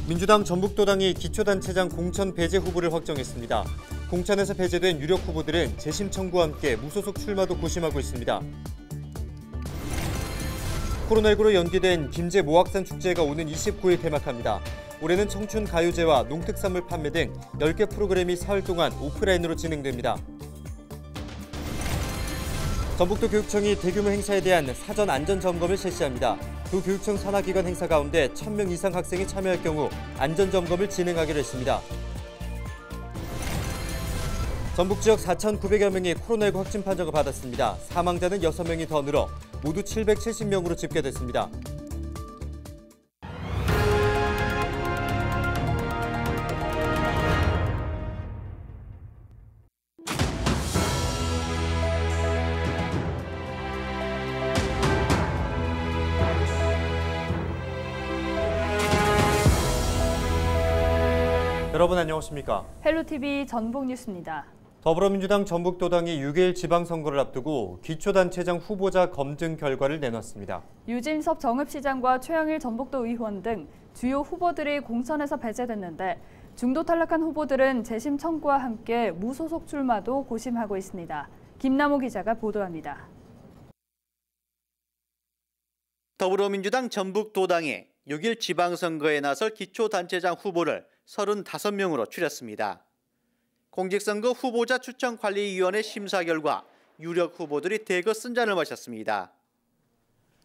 민주당 전북도당이 기초단체장 공천 배제 후보를 확정했습니다. 공천에서 배제된 유력 후보들은 재심 청구와 함께 무소속 출마도 고심하고 있습니다. 코로나19로 연기된 김제 모악산 축제가 오는 29일 개막합니다. 올해는 청춘 가요제와 농특산물 판매 등 10개 프로그램이 사흘 동안 오프라인으로 진행됩니다. 전북도 교육청이 대규모 행사에 대한 사전 안전점검을 실시합니다. 두 교육청 산하기관 행사 가운데 1000명 이상 학생이 참여할 경우 안전점검을 진행하기로 했습니다. 전북 지역 4,900여 명이 코로나19 확진 판정을 받았습니다. 사망자는 6명이 더 늘어 모두 770명으로 집계됐습니다. 여러분 안녕하십니까? 헬로TV 전북뉴스입니다. 더불어민주당 전북도당이 6일 지방선거를 앞두고 기초단체장 후보자 검증 결과를 내놨습니다. 유진섭 정읍시장과 최영일 전북도 의원 등 주요 후보들이 공천에서 배제됐는데 중도 탈락한 후보들은 재심 청구와 함께 무소속 출마도 고심하고 있습니다. 김남호 기자가 보도합니다. 더불어민주당 전북도당이 6일 지방선거에 나설 기초단체장 후보를 35명으로 추렸습니다. 공직선거 후보자 추천관리위원회 심사 결과 유력 후보들이 대거 쓴잔을 마셨습니다.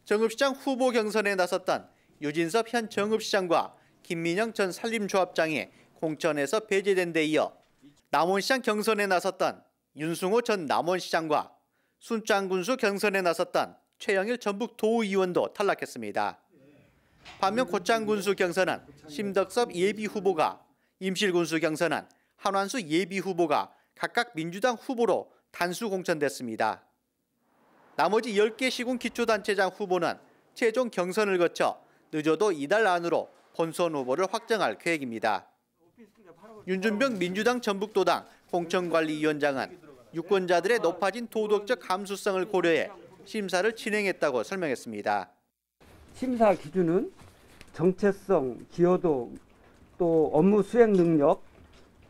정읍시장 후보 경선에 나섰던 유진섭 현 정읍시장과 김민영 전 산림조합장이 공천에서 배제된 데 이어 남원시장 경선에 나섰던 윤승호 전 남원시장과 순창군수 경선에 나섰던 최영일 전북도의원도 탈락했습니다. 반면 고창군수 경선은 심덕섭 예비후보가, 임실군수 경선은 한완수 예비후보가 각각 민주당 후보로 단수 공천됐습니다. 나머지 10개 시군 기초단체장 후보는 최종 경선을 거쳐 늦어도 이달 안으로 본선 후보를 확정할 계획입니다. 윤준병 민주당 전북도당 공천관리위원장은 유권자들의 높아진 도덕적 감수성을 고려해 심사를 진행했다고 설명했습니다. 심사 기준은 정체성, 기여도, 또 업무 수행 능력,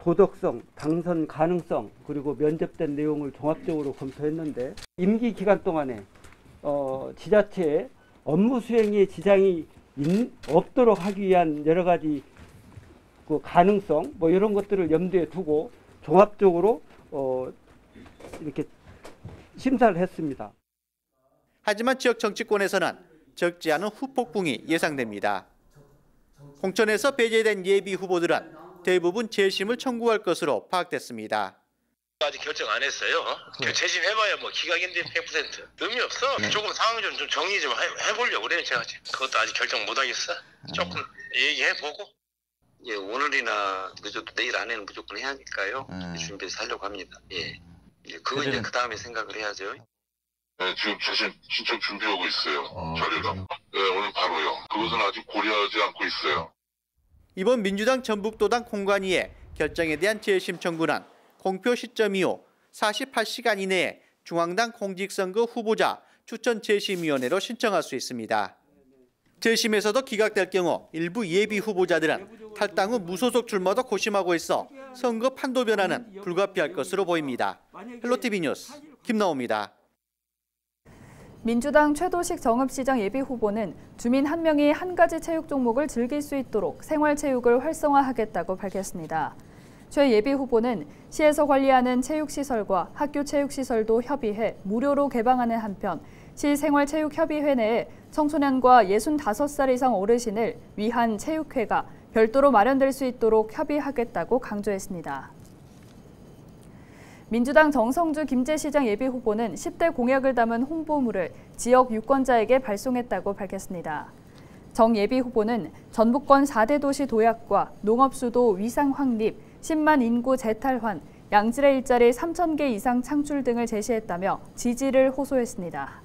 도덕성, 당선 가능성, 그리고 면접된 내용을 종합적으로 검토했는데 임기 기간 동안에 지자체의 업무 수행에 지장이 없도록 하기 위한 여러 가지 그 가능성, 이런 것들을 염두에 두고 종합적으로 이렇게 심사를 했습니다. 하지만 지역 정치권에서는 적지 않은 후폭풍이 예상됩니다. 공천에서 배제된 예비 후보들은 대부분 재심을 청구할 것으로 파악됐습니다. 아직 결정 안 했어요. 재심해봐야 기각인데 100% 의미 없어. 조금 상황 좀 정리 좀 해보려고 그래요. 제가 그것도 아직 결정 못 하겠어. 조금 얘기해보고. 예, 오늘이나 늦어도 내일 안에는 무조건 해야 하니까요. 준비해서 하려고 합니다. 예, 그거 이제 그 다음에 생각을 해야죠. 네, 지금 재심 신청 준비하고 있어요. 자료랑. 네, 오늘 바로요. 그것은 아직 고려하지 않고 있어요. 이번 민주당 전북도당 공관위의 결정에 대한 재심 청구는 공표 시점 이후 48시간 이내에 중앙당 공직선거 후보자 추천 재심위원회로 신청할 수 있습니다. 재심에서도 기각될 경우 일부 예비 후보자들은 탈당 후 무소속 출마도 고심하고 있어 선거 판도 변화는 불가피할 것으로 보입니다. 헬로TV 뉴스 김나호입니다. 민주당 최도식 정읍시장 예비후보는 주민 1명이 한 가지 체육 종목을 즐길 수 있도록 생활체육을 활성화하겠다고 밝혔습니다. 최 예비후보는 시에서 관리하는 체육시설과 학교 체육시설도 협의해 무료로 개방하는 한편 시 생활체육협의회 내에 청소년과 65살 이상 어르신을 위한 체육회가 별도로 마련될 수 있도록 협의하겠다고 강조했습니다. 민주당 정성주 김제시장 예비후보는 10대 공약을 담은 홍보물을 지역 유권자에게 발송했다고 밝혔습니다. 정 예비후보는 전북권 4대 도시 도약과 농업수도 위상 확립, 10만 인구 재탈환, 양질의 일자리 3,000개 이상 창출 등을 제시했다며 지지를 호소했습니다.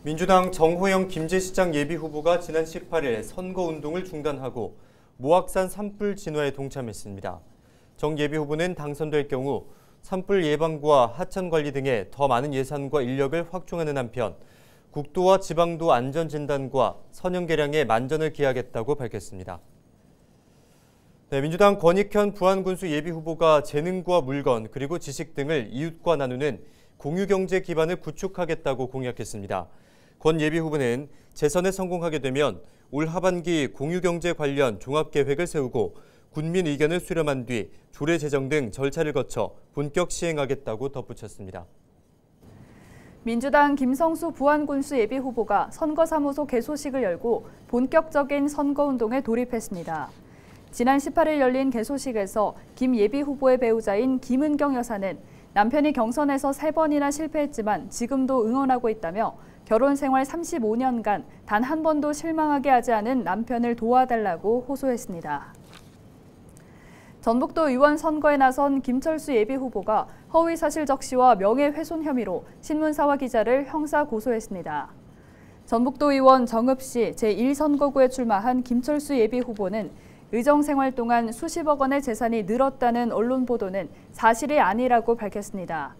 민주당 정호영 김제시장 예비후보가 지난 18일 선거운동을 중단하고 모악산 산불 진화에 동참했습니다. 정 예비후보는 당선될 경우 산불 예방과 하천 관리 등에 더 많은 예산과 인력을 확충하는 한편 국도와 지방도 안전진단과 선형 개량에 만전을 기하겠다고 밝혔습니다. 네, 민주당 권익현 부안군수 예비후보가 재능과 물건 그리고 지식 등을 이웃과 나누는 공유경제 기반을 구축하겠다고 공약했습니다. 권 예비후보는 재선에 성공하게 되면 올 하반기 공유경제 관련 종합계획을 세우고 군민 의견을 수렴한 뒤 조례 제정 등 절차를 거쳐 본격 시행하겠다고 덧붙였습니다. 민주당 김성수 부안군수 예비후보가 선거사무소 개소식을 열고 본격적인 선거운동에 돌입했습니다. 지난 18일 열린 개소식에서 김 예비후보의 배우자인 김은경 여사는 남편이 경선에서 3번이나 실패했지만 지금도 응원하고 있다며 결혼 생활 35년간 단 한 번도 실망하게 하지 않은 남편을 도와달라고 호소했습니다. 전북도 의원 선거에 나선 김철수 예비후보가 허위사실 적시와 명예훼손 혐의로 신문사와 기자를 형사 고소했습니다. 전북도 의원 정읍 시 제1선거구에 출마한 김철수 예비후보는 의정생활 동안 수십억 원의 재산이 늘었다는 언론 보도는 사실이 아니라고 밝혔습니다.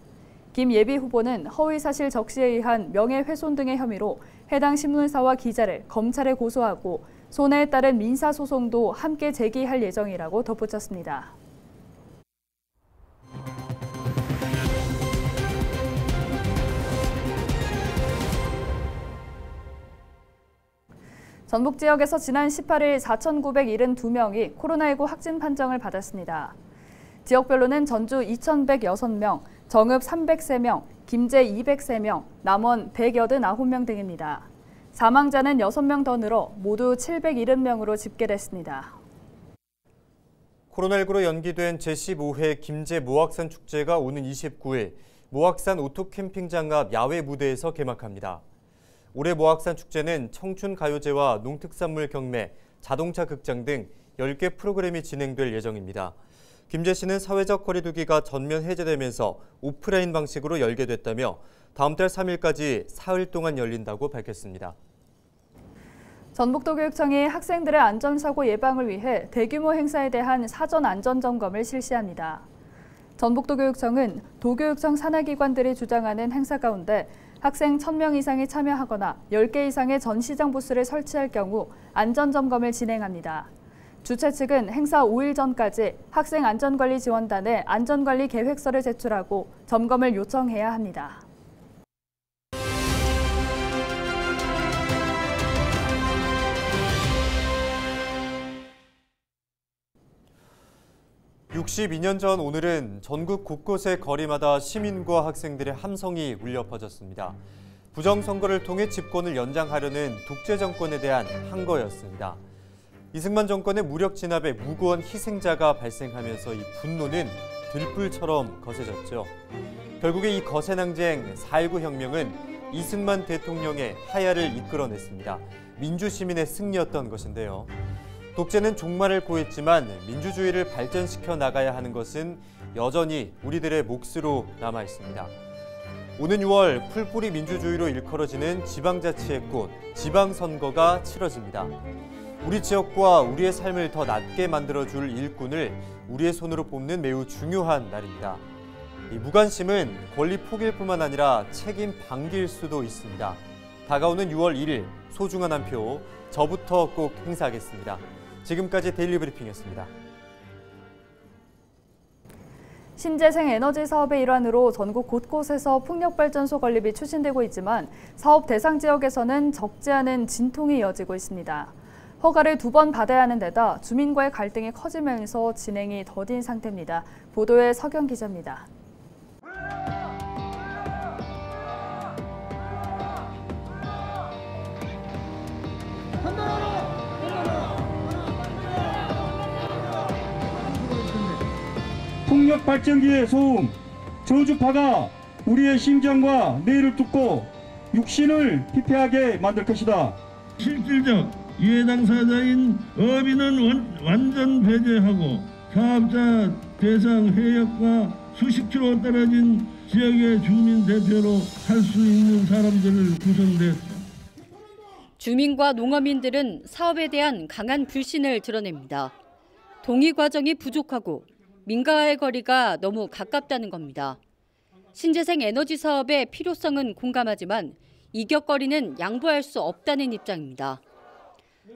김 예비후보는 허위사실 적시에 의한 명예훼손 등의 혐의로 해당 신문사와 기자를 검찰에 고소하고 손해에 따른 민사소송도 함께 제기할 예정이라고 덧붙였습니다. 전북 지역에서 지난 18일 4,972명이 코로나19 확진 판정을 받았습니다. 지역별로는 전주 2,106명, 정읍 303명, 김제 203명, 남원 189명 등입니다. 사망자는 6명 더 늘어 모두 770명으로 집계됐습니다. 코로나19로 연기된 제15회 김제 모악산 축제가 오는 29일 모악산 오토캠핑장 앞 야외 무대에서 개막합니다. 올해 모악산 축제는 청춘가요제와 농특산물 경매, 자동차 극장 등 10개 프로그램이 진행될 예정입니다. 김제시는 사회적 거리두기가 전면 해제되면서 오프라인 방식으로 열게 됐다며 다음 달 3일까지 사흘 동안 열린다고 밝혔습니다. 전북도교육청이 학생들의 안전사고 예방을 위해 대규모 행사에 대한 사전 안전점검을 실시합니다. 전북도교육청은 도교육청 산하기관들이 주장하는 행사 가운데 학생 1,000명 이상이 참여하거나 10개 이상의 전시장 부스를 설치할 경우 안전점검을 진행합니다. 주최 측은 행사 5일 전까지 학생 안전관리 지원단에 안전관리 계획서를 제출하고 점검을 요청해야 합니다. (62년) 전 오늘은 전국 곳곳의 거리마다 시민과 학생들의 함성이 울려 퍼졌습니다. 부정선거를 통해 집권을 연장하려는 독재 정권에 대한 항거였습니다. 이승만 정권의 무력 진압에 무고한 희생자가 발생하면서 이 분노는 들불처럼 거세졌죠. 결국에 이 거센 항쟁 4.19 혁명은 이승만 대통령의 하야를 이끌어냈습니다. 민주시민의 승리였던 것인데요. 독재는 종말을 고했지만 민주주의를 발전시켜 나가야 하는 것은 여전히 우리들의 몫으로 남아 있습니다. 오는 6월 풀뿌리 민주주의로 일컬어지는 지방자치의 꽃, 지방선거가 치러집니다. 우리 지역과 우리의 삶을 더 낫게 만들어줄 일꾼을 우리의 손으로 뽑는 매우 중요한 날입니다. 이 무관심은 권리 포기일 뿐만 아니라 책임 방기일 수도 있습니다. 다가오는 6월 1일 소중한 한 표, 저부터 꼭 행사하겠습니다. 지금까지 데일리 브리핑이었습니다. 신재생 에너지 사업의 일환으로 전국 곳곳에서 풍력발전소 건립이 추진되고 있지만 사업 대상 지역에서는 적지 않은 진통이 이어지고 있습니다. 허가를 2번 받아야 하는 데다 주민과의 갈등이 커지면서 진행이 더딘 상태입니다. 보도에 서경 기자입니다. 풍력 발전기의 소음, 저주파가 우리의 심정과 뇌를 뚫고 육신을 피폐하게 만들 것이다. 실질적 이해 당사자인 어민은 완전 배제하고 사업자 대상 해역과 수십 킬로 떨어진 지역의 주민 대표로 할 수 있는 사람들을 구성됐다. 주민과 농어민들은 사업에 대한 강한 불신을 드러냅니다. 동의 과정이 부족하고 민가와의 거리가 너무 가깝다는 겁니다. 신재생 에너지 사업의 필요성은 공감하지만 이격거리는 양보할 수 없다는 입장입니다.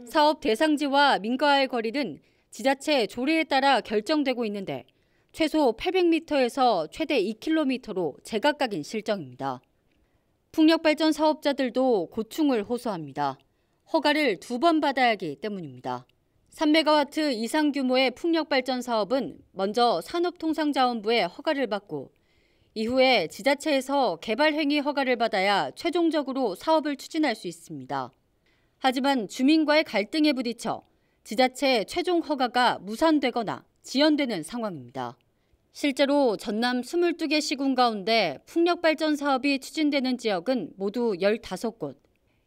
사업 대상지와 민가와의 거리는 지자체 조례에 따라 결정되고 있는데 최소 800m에서 최대 2km로 제각각인 실정입니다. 풍력발전 사업자들도 고충을 호소합니다. 허가를 2번 받아야 하기 때문입니다. 3메가와트 이상 규모의 풍력발전 사업은 먼저 산업통상자원부의 허가를 받고 이후에 지자체에서 개발행위 허가를 받아야 최종적으로 사업을 추진할 수 있습니다. 하지만 주민과의 갈등에 부딪혀 지자체 최종 허가가 무산되거나 지연되는 상황입니다. 실제로 전남 22개 시군 가운데 풍력발전 사업이 추진되는 지역은 모두 15곳.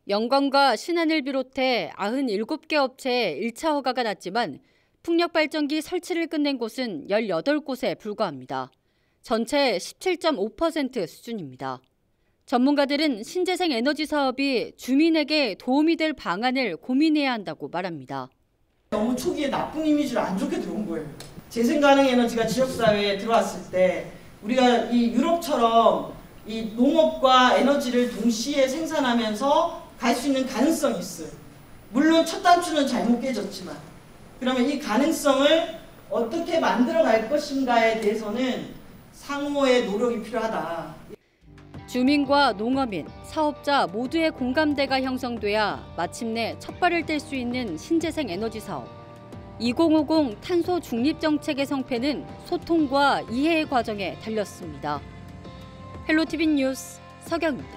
영광과 신안을 비롯해 97개 업체에 1차 허가가 났지만 풍력발전기 설치를 끝낸 곳은 18곳에 불과합니다. 전체 17.5% 수준입니다. 전문가들은 신재생 에너지 사업이 주민에게 도움이 될 방안을 고민해야 한다고 말합니다. 너무 초기에 나쁜 이미지로 안 좋게 들어온 거예요. 재생가능 에너지가 지역사회에 들어왔을 때 우리가 이 유럽처럼 이 농업과 에너지를 동시에 생산하면서 갈 수 있는 가능성이 있어요. 물론 첫 단추는 잘못 깨졌지만 그러면 이 가능성을 어떻게 만들어 갈 것인가에 대해서는 상호의 노력이 필요하다. 주민과 농어민, 사업자 모두의 공감대가 형성돼야 마침내 첫 발을 뗄 수 있는 신재생 에너지 사업. 2050 탄소 중립 정책의 성패는 소통과 이해의 과정에 달렸습니다. 헬로티비 뉴스 서경입니다.